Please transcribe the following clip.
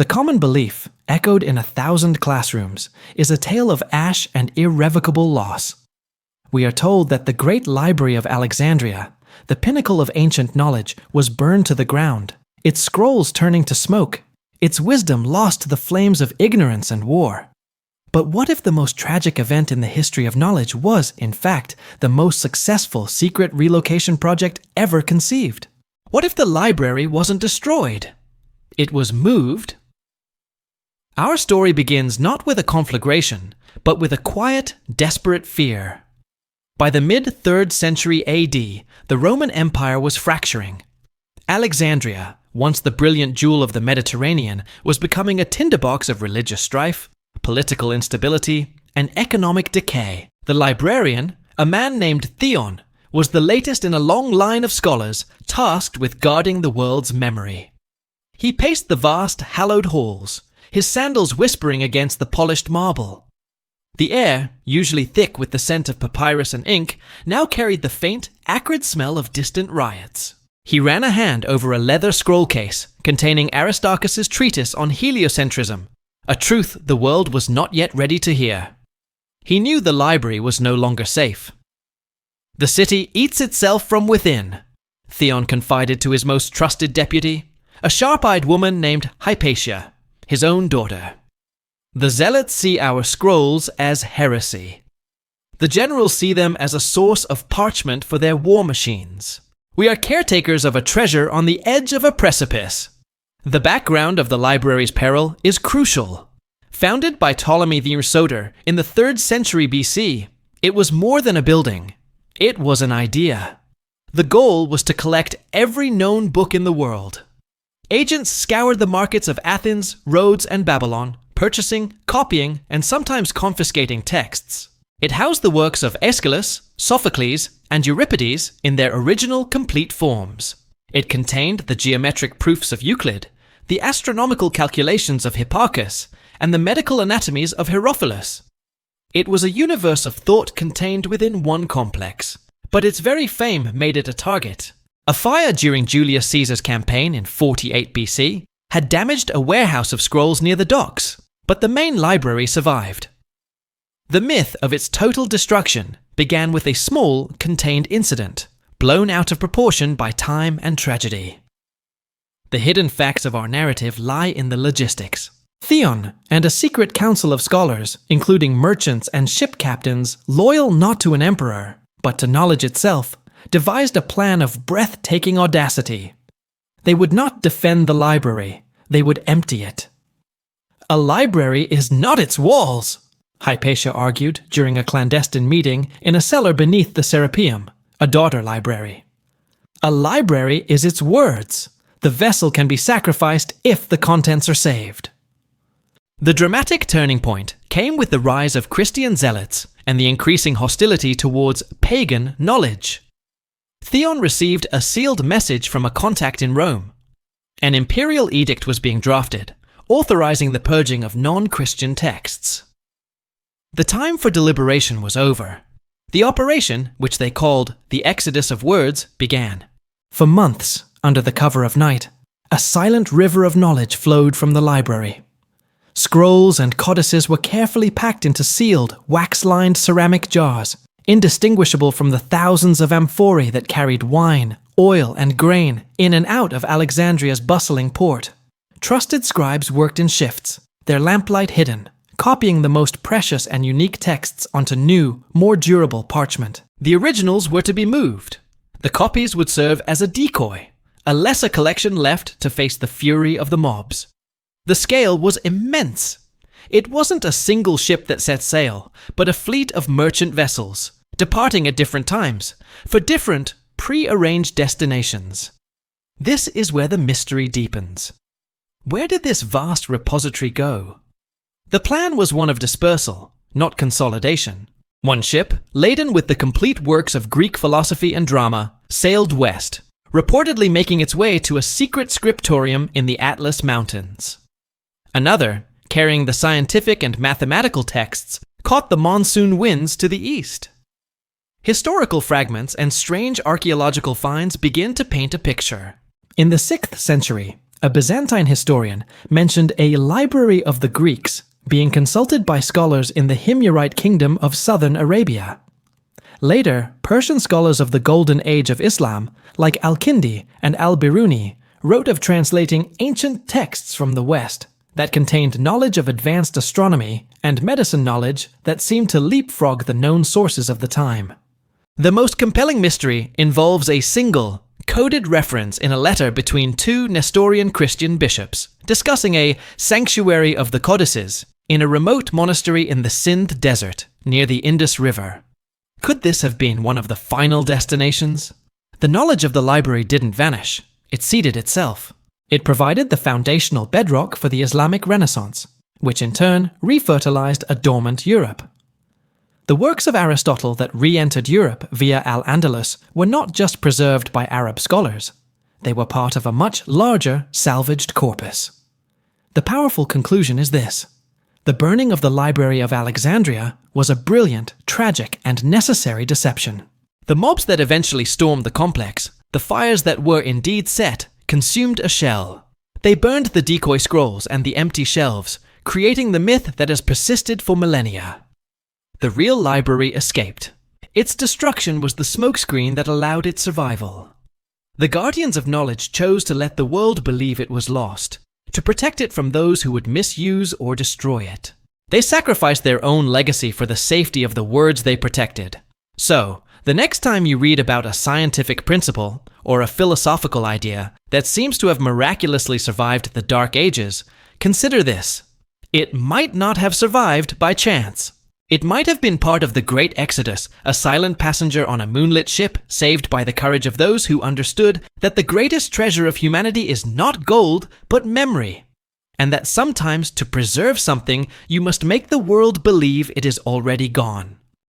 The common belief, echoed in 1,000 classrooms, is a tale of ash and irrevocable loss. We are told that the great library of Alexandria, the pinnacle of ancient knowledge, was burned to the ground, its scrolls turning to smoke, its wisdom lost to the flames of ignorance and war. But what if the most tragic event in the history of knowledge was, in fact, the most successful secret relocation project ever conceived? What if the library wasn't destroyed? It was moved. Our story begins not with a conflagration, but with a quiet, desperate fear. By the mid-3rd century AD, the Roman Empire was fracturing. Alexandria, once the brilliant jewel of the Mediterranean, was becoming a tinderbox of religious strife, political instability, and economic decay. The librarian, a man named Theon, was the latest in a long line of scholars tasked with guarding the world's memory. He paced the vast, hallowed halls, his sandals whispering against the polished marble. The air, usually thick with the scent of papyrus and ink, now carried the faint, acrid smell of distant riots. He ran a hand over a leather scroll case containing Aristarchus's treatise on heliocentrism, a truth the world was not yet ready to hear. He knew the library was no longer safe. "The city eats itself from within," Theon confided to his most trusted deputy, a sharp-eyed woman named Hypatia, his own daughter. "The zealots see our scrolls as heresy. The generals see them as a source of parchment for their war machines. We are caretakers of a treasure on the edge of a precipice." The background of the library's peril is crucial. Founded by Ptolemy the Usurper in the 3rd century BC, it was more than a building. It was an idea. The goal was to collect every known book in the world. Agents scoured the markets of Athens, Rhodes, and Babylon, purchasing, copying, and sometimes confiscating texts. It housed the works of Aeschylus, Sophocles, and Euripides in their original complete forms. It contained the geometric proofs of Euclid, the astronomical calculations of Hipparchus, and the medical anatomies of Herophilus. It was a universe of thought contained within one complex, but its very fame made it a target. A fire during Julius Caesar's campaign in 48 BC had damaged a warehouse of scrolls near the docks, but the main library survived. The myth of its total destruction began with a small, contained incident, blown out of proportion by time and tragedy. The hidden facts of our narrative lie in the logistics. Theon and a secret council of scholars, including merchants and ship captains, loyal not to an emperor, but to knowledge itself, devised a plan of breathtaking audacity. They would not defend the library, they would empty it. "A library is not its walls," Hypatia argued during a clandestine meeting in a cellar beneath the Serapeum, a daughter library. "A library is its words. The vessel can be sacrificed if the contents are saved." The dramatic turning point came with the rise of Christian zealots and the increasing hostility towards pagan knowledge. Theon received a sealed message from a contact in Rome. An imperial edict was being drafted, authorizing the purging of non-Christian texts. The time for deliberation was over. The operation, which they called the Exodus of Words, began. For months, under the cover of night, a silent river of knowledge flowed from the library. Scrolls and codices were carefully packed into sealed, wax-lined ceramic jars, indistinguishable from the thousands of amphorae that carried wine, oil, and grain in and out of Alexandria's bustling port. Trusted scribes worked in shifts, their lamplight hidden, copying the most precious and unique texts onto new, more durable parchment. The originals were to be moved. The copies would serve as a decoy, a lesser collection left to face the fury of the mobs. The scale was immense. It wasn't a single ship that set sail, but a fleet of merchant vessels, departing at different times, for different, pre-arranged destinations. This is where the mystery deepens. Where did this vast repository go? The plan was one of dispersal, not consolidation. One ship, laden with the complete works of Greek philosophy and drama, sailed west, reportedly making its way to a secret scriptorium in the Atlas Mountains. Another, carrying the scientific and mathematical texts, caught the monsoon winds to the east. Historical fragments and strange archaeological finds begin to paint a picture. In the 6th century, A Byzantine historian mentioned a library of the Greeks being consulted by scholars in the Himyarite kingdom of southern Arabia. Later, Persian scholars of the Golden Age of Islam, like Al-Kindi and Al-Biruni, wrote of translating ancient texts from the West that contained knowledge of advanced astronomy and medicine knowledge that seemed to leapfrog the known sources of the time. The most compelling mystery involves a single, coded reference in a letter between two Nestorian Christian bishops discussing a sanctuary of the codices in a remote monastery in the Sindh desert near the Indus River. Could this have been one of the final destinations? The knowledge of the library didn't vanish. It seeded itself. It provided the foundational bedrock for the Islamic Renaissance, which in turn refertilized a dormant Europe. The works of Aristotle that re-entered Europe via Al-Andalus were not just preserved by Arab scholars. They were part of a much larger, salvaged corpus. The powerful conclusion is this: the burning of the Library of Alexandria was a brilliant, tragic, and necessary deception. The mobs that eventually stormed the complex, the fires that were indeed set, consumed a shell. They burned the decoy scrolls and the empty shelves, creating the myth that has persisted for millennia. The real library escaped. Its destruction was the smokescreen that allowed its survival. The guardians of knowledge chose to let the world believe it was lost, to protect it from those who would misuse or destroy it. They sacrificed their own legacy for the safety of the words they protected. So, the next time you read about a scientific principle or a philosophical idea that seems to have miraculously survived the Dark Ages, consider this: it might not have survived by chance. It might have been part of the Great Exodus, a silent passenger on a moonlit ship saved by the courage of those who understood that the greatest treasure of humanity is not gold, but memory, and that sometimes to preserve something, you must make the world believe it is already gone.